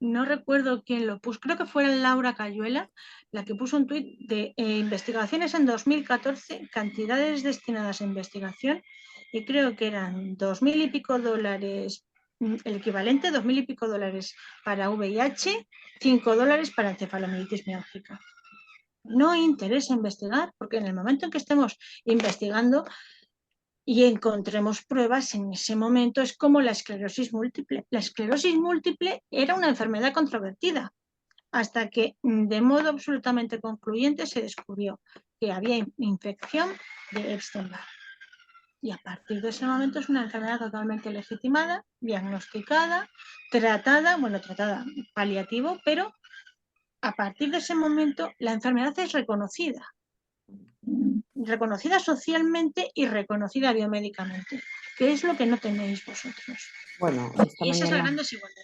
no recuerdo quién lo puso, creo que fue Laura Cayuela, la que puso un tuit de investigaciones en 2014, cantidades destinadas a investigación, y creo que eran 2.000 y pico dólares, el equivalente, 2.000 y pico dólares para VIH, 5 dólares para encefalomielitis miálgica. No interesa investigar, porque en el momento en que estemos investigando y encontremos pruebas, en ese momento es como la esclerosis múltiple. La esclerosis múltiple era una enfermedad controvertida, hasta que de modo absolutamente concluyente se descubrió que había infección de Epstein-Barr. Y a partir de ese momento es una enfermedad totalmente legitimada, diagnosticada, tratada, paliativo, pero a partir de ese momento la enfermedad es reconocida socialmente y reconocida biomédicamente, que es lo que no tenéis vosotros. Bueno, Y esa es la gran desigualdad.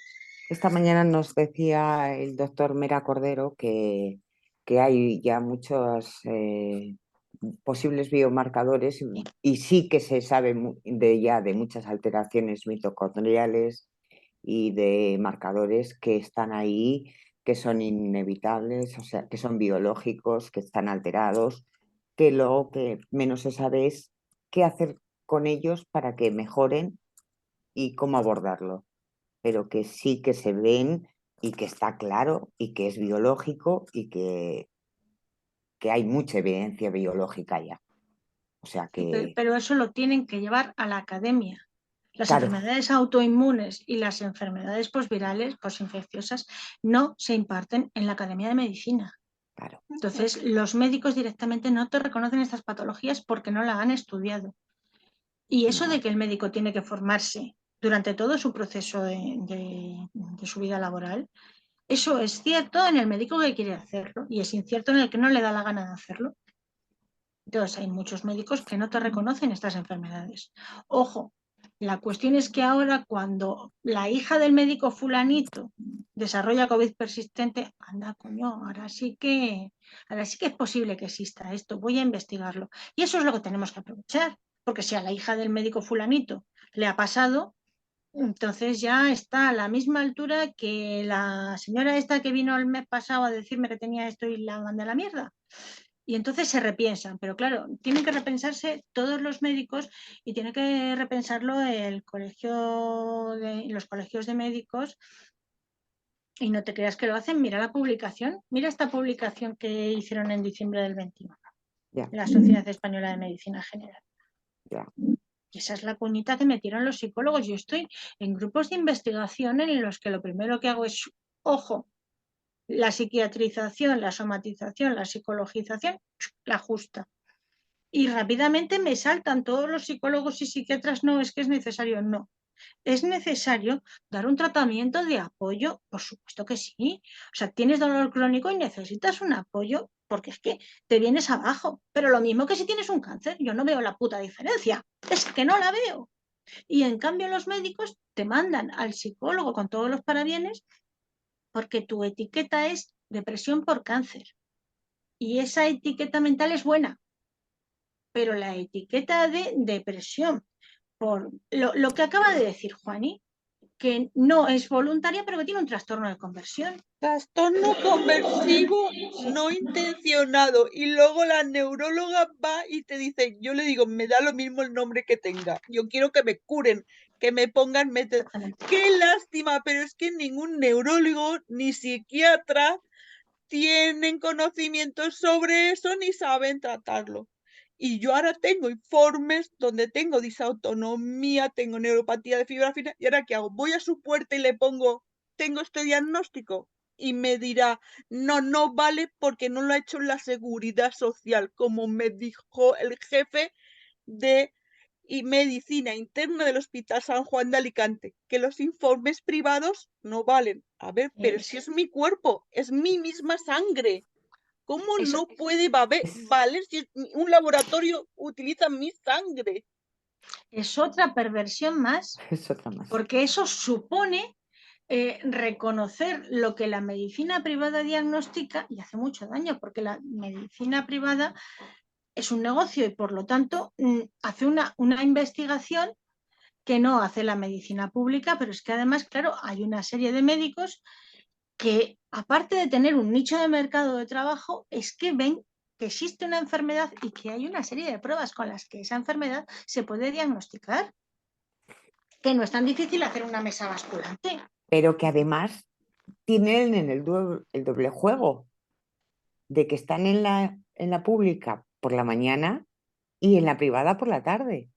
esta mañana nos decía el doctor Mera Cordero que hay ya muchos posibles biomarcadores y sí que se sabe de muchas alteraciones mitocondriales y de marcadores que están ahí, que son inevitables, o sea, que son biológicos, que están alterados, que lo que menos se sabe es qué hacer con ellos para que mejoren y cómo abordarlo, pero que sí que se ven y que está claro y que es biológico y que hay mucha evidencia biológica ya. O sea que, pero eso lo tienen que llevar a la academia. Las claro, enfermedades autoinmunes y las enfermedades posvirales, posinfecciosas, no se imparten en la Academia de Medicina. claro. Entonces, los médicos directamente no te reconocen estas patologías porque no la han estudiado. Y eso de que el médico tiene que formarse durante todo su proceso de su vida laboral, eso es cierto en el médico que quiere hacerlo y es incierto en el que no le da la gana de hacerlo. Entonces, hay muchos médicos que no te reconocen estas enfermedades. Ojo, la cuestión es que ahora cuando la hija del médico fulanito desarrolla COVID persistente, anda, coño, ahora sí que es posible que exista esto, voy a investigarlo. Y eso es lo que tenemos que aprovechar, porque si a la hija del médico fulanito le ha pasado, entonces ya está a la misma altura que la señora esta que vino el mes pasado a decirme que tenía esto y la mandé a la mierda. Y entonces se repiensan, pero claro, tienen que repensarse todos los médicos y tiene que repensarlo los colegios de médicos. Y no te creas que lo hacen, mira la publicación, mira esta publicación que hicieron en diciembre del 21, Ya. la Sociedad Española de Medicina General. Ya. Esa es la cuñita que metieron los psicólogos. Yo estoy en grupos de investigación en los que lo primero que hago es, ojo, la psiquiatrización, la somatización, la psicologización, la justa. Y rápidamente me saltan todos los psicólogos y psiquiatras, no, es que es necesario, no. ¿Es necesario dar un tratamiento de apoyo? Por supuesto que sí. O sea, tienes dolor crónico y necesitas un apoyo porque es que te vienes abajo. Pero lo mismo que si tienes un cáncer, yo no veo la puta diferencia. Es que no la veo. Y en cambio los médicos te mandan al psicólogo con todos los parabienes porque tu etiqueta es depresión por cáncer. Y esa etiqueta mental es buena. Pero la etiqueta de depresión por lo que acaba de decir Juani, que no es voluntaria, pero que tiene un trastorno de conversión. Trastorno conversivo no intencionado. Y luego la neuróloga va y te dice, yo le digo, me da lo mismo el nombre que tenga. Yo quiero que me curen, que me pongan meter. Qué lástima, pero es que ningún neurólogo ni psiquiatra tienen conocimientos sobre eso ni saben tratarlo. Y yo ahora tengo informes donde tengo disautonomía, tengo neuropatía de fibra fina, y ahora ¿qué hago? Voy a su puerta y le pongo, tengo este diagnóstico, y me dirá, no, no vale porque no lo ha hecho la seguridad social, como me dijo el jefe de medicina interna del Hospital San Juan de Alicante, que los informes privados no valen. A ver, pero si es mi cuerpo, es mi misma sangre. ¿Cómo no puede valer si un laboratorio utiliza mi sangre? Es otra perversión más, Es otra más. porque eso supone reconocer lo que la medicina privada diagnostica y hace mucho daño, porque la medicina privada es un negocio y por lo tanto hace una investigación que no hace la medicina pública, pero es que además, claro, hay una serie de médicos que, aparte de tener un nicho de mercado de trabajo, es que ven que existe una enfermedad y que hay una serie de pruebas con las que esa enfermedad se puede diagnosticar, que no es tan difícil hacer una mesa basculante. Pero que además tienen el doble juego de que están en la pública por la mañana y en la privada por la tarde.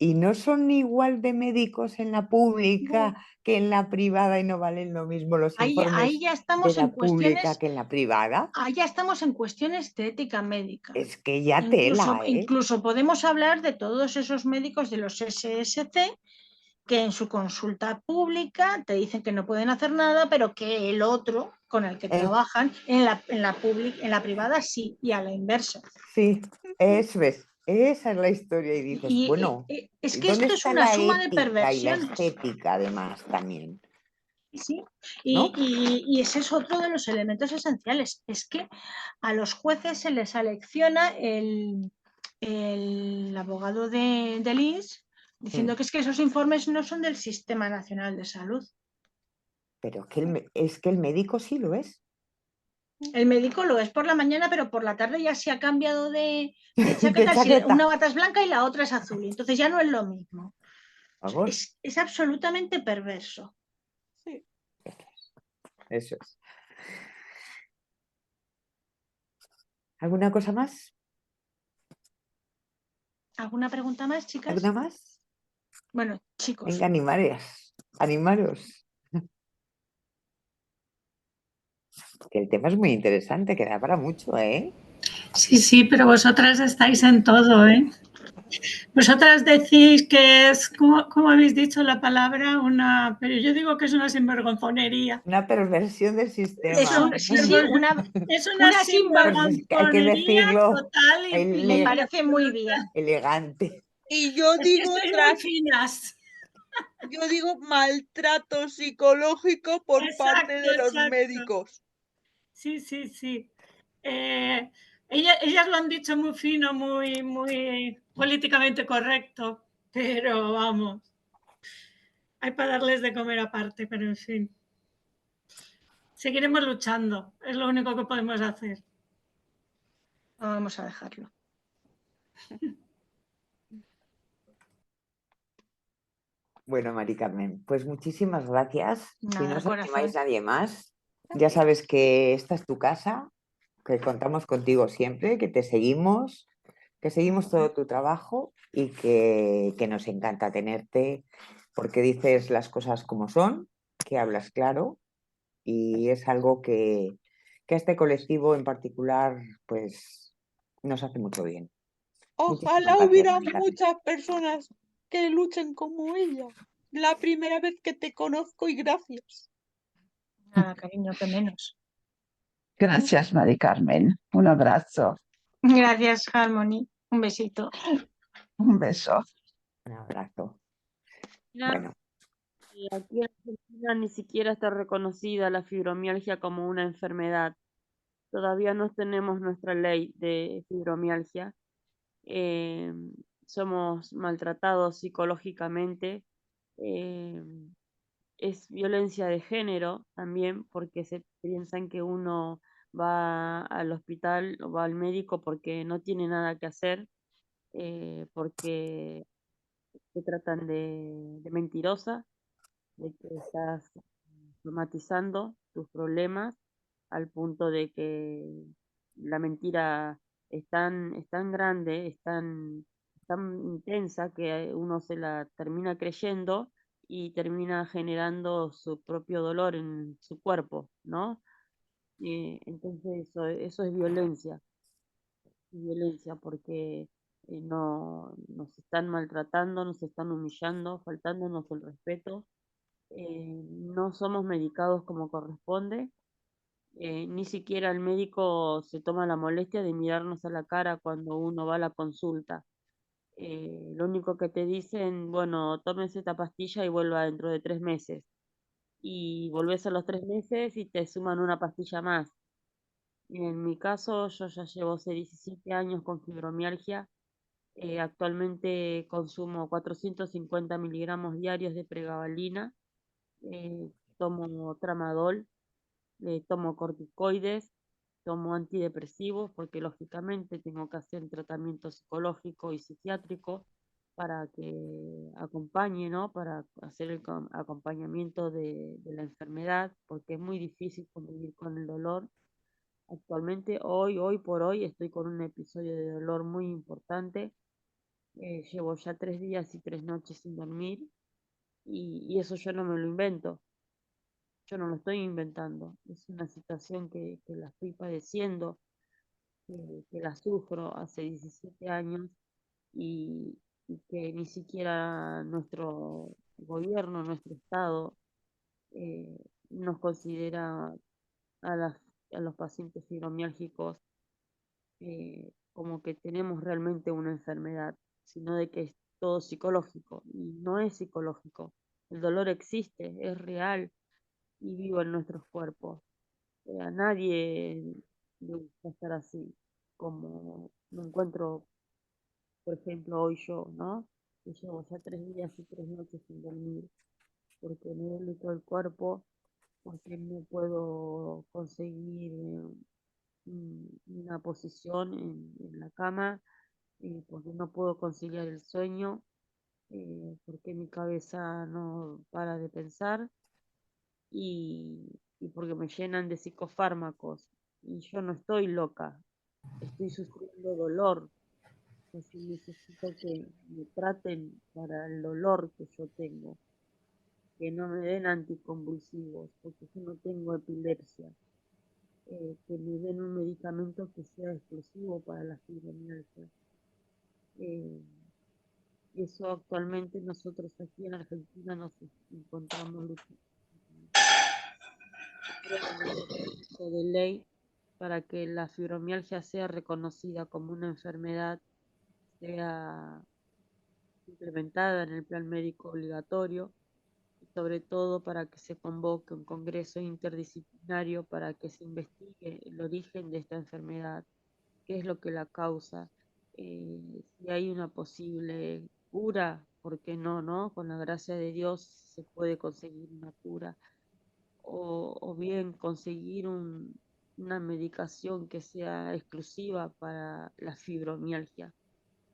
Y no son igual de médicos en la pública que en la privada y no valen lo mismo los informes ahí ya estamos de la en cuestiones, pública que en la privada. Ahí ya estamos en cuestiones de ética médica. Es que ya tela, ¿eh? Incluso podemos hablar de todos esos médicos de los SSC que en su consulta pública te dicen que no pueden hacer nada, pero que el otro con el que trabajan en la privada sí, y a la inversa. Sí, eso es. Esa es la historia y dices, bueno, es que ¿dónde esto es está una la suma de ética y la perversiones? estética además también? Sí, ¿No? y ese es otro de los elementos esenciales. Es que a los jueces se les selecciona el abogado del INS diciendo que es que esos informes no son del Sistema Nacional de Salud. Pero es que el médico sí lo es. El médico lo es por la mañana, pero por la tarde ya se ha cambiado de De chaqueta. chaqueta. Una bata es blanca y la otra es azul. Y entonces ya no es lo mismo. Vamos. Es absolutamente perverso. Sí. Eso es. ¿Alguna cosa más? ¿Alguna pregunta más, chicas? ¿Alguna más? Bueno, chicos. Venga, animaros. Que el tema es muy interesante, que da para mucho, ¿eh? Sí, pero vosotras estáis en todo, ¿eh? Vosotras decís que es, ¿cómo habéis dicho la palabra? Pero yo digo que es una sinvergonzonería. Una perversión del sistema. Es una sinvergonzonería hay que decirlo total y me parece muy bien. Elegante. Y yo digo, muy finas. Yo digo maltrato psicológico por parte de los médicos. Sí. Ellas lo han dicho muy fino, muy políticamente correcto, pero vamos, hay para darles de comer aparte, pero en fin. Seguiremos luchando, es lo único que podemos hacer. Vamos a dejarlo. Bueno, Mari Carmen, pues muchísimas gracias. Nada, si no os corazón. animáis nadie más, ya sabes que esta es tu casa, que contamos contigo siempre, que te seguimos, que seguimos todo tu trabajo y que nos encanta tenerte porque dices las cosas como son, que hablas claro y es algo que a este colectivo en particular pues nos hace mucho bien. Ojalá Muchísimas gracias, hubiera Mari Carmen. muchas personas que luchen como ella. La primera vez que te conozco y gracias. Nada, cariño, que menos. Gracias, Mari Carmen. Un abrazo, Gracias, Harmony. Un besito. un beso. Un abrazo. Mira, Bueno, aquí en Argentina ni siquiera está reconocida la fibromialgia como una enfermedad. Todavía no tenemos nuestra ley de fibromialgia. Eh, somos maltratados psicológicamente. eh, es violencia de género también, porque se piensan que uno va al hospital o va al médico porque no tiene nada que hacer, porque te tratan de mentirosa, de que estás somatizando tus problemas al punto de que la mentira es tan grande, tan intensa que uno se la termina creyendo y termina generando su propio dolor en su cuerpo, ¿no? Entonces eso es violencia porque nos están maltratando, nos están humillando, faltándonos el respeto, no somos medicados como corresponde, ni siquiera el médico se toma la molestia de mirarnos a la cara cuando uno va a la consulta. Lo único que te dicen, bueno, tómese esta pastilla y vuelva dentro de 3 meses. Y volvés a los 3 meses y te suman una pastilla más. En mi caso, yo ya llevo hace 17 años con fibromialgia. Actualmente consumo 450 miligramos diarios de pregabalina. Tomo tramadol, tomo corticoides, tomo antidepresivos porque lógicamente tengo que hacer tratamiento psicológico y psiquiátrico para que acompañe, ¿no? Para hacer el acompañamiento de la enfermedad, porque es muy difícil convivir con el dolor. Actualmente, hoy por hoy, estoy con un episodio de dolor muy importante. Llevo ya 3 días y 3 noches sin dormir y eso yo no me lo invento. Yo no lo estoy inventando, es una situación que la estoy padeciendo, que la sufro hace 17 años y que ni siquiera nuestro gobierno, nuestro Estado, eh, nos considera a, a los pacientes fibromiálgicos como que tenemos realmente una enfermedad, sino de que es todo psicológico y no es psicológico. El dolor existe, es real y vivo en nuestros cuerpos. A nadie le gusta estar así, como me encuentro, por ejemplo, hoy yo, ¿no? Que llevo ya 3 días y 3 noches sin dormir, porque me duele todo el cuerpo, porque no puedo conseguir una posición en la cama, porque no puedo conciliar el sueño, porque mi cabeza no para de pensar y porque me llenan de psicofármacos. Y yo no estoy loca, estoy sufriendo dolor, así necesito que me traten para el dolor que yo tengo, que no me den anticonvulsivos, porque yo no tengo epilepsia, que me den un medicamento que sea exclusivo para la fibromialgia. Eh, Eso actualmente nosotros aquí en Argentina nos encontramos luchando de ley para que la fibromialgia sea reconocida como una enfermedad, sea implementada en el plan médico obligatorio y sobre todo para que se convoque un congreso interdisciplinario para que se investigue el origen de esta enfermedad, qué es lo que la causa, si hay una posible cura, ¿por qué no, no? Con la gracia de Dios se puede conseguir una cura o bien conseguir una medicación que sea exclusiva para la fibromialgia,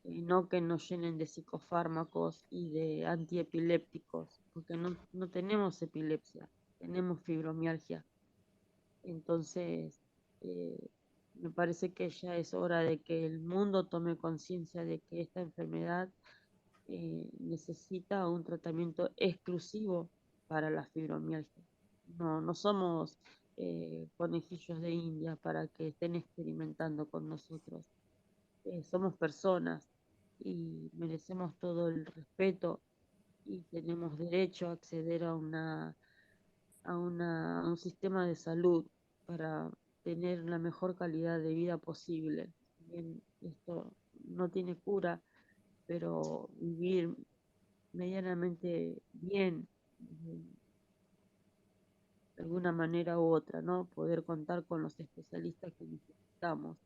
no que nos llenen de psicofármacos y de antiepilépticos, porque no tenemos epilepsia, tenemos fibromialgia. Entonces, eh, Me parece que ya es hora de que el mundo tome conciencia de que esta enfermedad necesita un tratamiento exclusivo para la fibromialgia. No somos conejillos de India para que estén experimentando con nosotros. Somos personas y merecemos todo el respeto y tenemos derecho a acceder a un sistema de salud para tener la mejor calidad de vida posible. Bien, esto no tiene cura, pero vivir medianamente bien, de alguna manera u otra, ¿no? Poder contar con los especialistas que necesitamos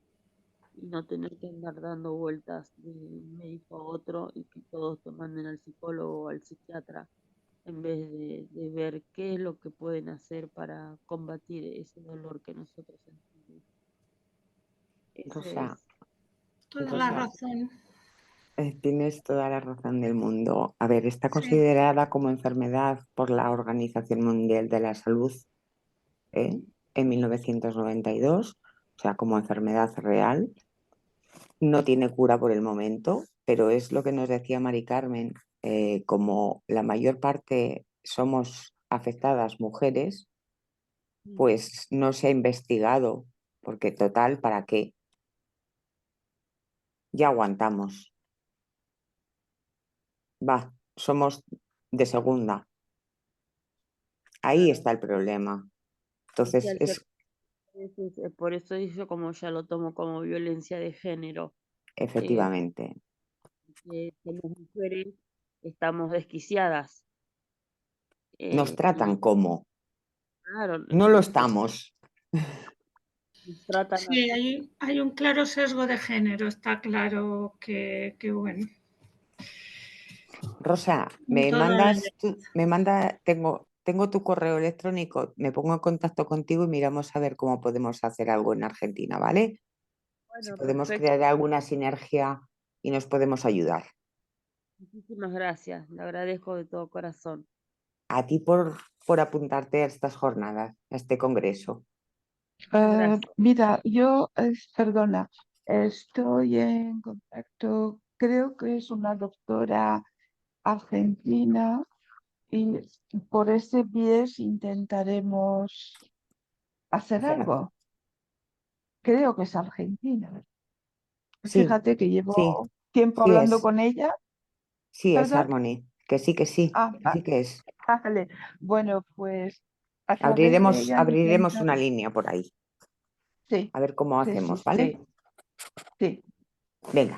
y no tener que andar dando vueltas de un médico a otro y que todos te manden al psicólogo o al psiquiatra en vez de ver qué es lo que pueden hacer para combatir ese dolor que nosotros sentimos. Eso Rosa, es. Toda la Rosa, razón. tienes toda la razón del mundo. A ver, está Sí. considerada como enfermedad por la Organización Mundial de la Salud en 1992, o sea, como enfermedad real. No tiene cura por el momento, pero es lo que nos decía Mari Carmen, como la mayor parte somos afectadas mujeres, pues no se ha investigado, porque total, ¿para qué? Ya aguantamos. Va, somos de segunda. Ahí Claro. está el problema. Y Entonces, al ser por eso yo como ya lo tomo como violencia de género, efectivamente, que somos mujeres, estamos desquiciadas. nos tratan Y como, claro, no lo estamos. nos tratan Sí, así. hay un claro sesgo de género, está claro que bueno. Rosa, tengo tu correo electrónico, me pongo en contacto contigo y miramos a ver cómo podemos hacer algo en Argentina, ¿vale? Si Bueno, podemos perfecto. crear alguna sinergia y nos podemos ayudar. Muchísimas gracias. Le agradezco de todo corazón. A ti por apuntarte a estas jornadas, a este congreso. Gracias. Mira, yo, perdona, estoy en contacto, creo que es una doctora argentina y por ese bies intentaremos hacer algo. Creo que es argentina. Sí, Fíjate que sí, llevo tiempo sí hablando es, con ella, sí es ¿perdón? Harmony, que sí, Ah, que sí que es. vale. Bueno, pues a través de ella Abriremos una intentar. línea por ahí, Sí, a ver cómo sí, sí, hacemos, ¿vale? sí, sí. Venga.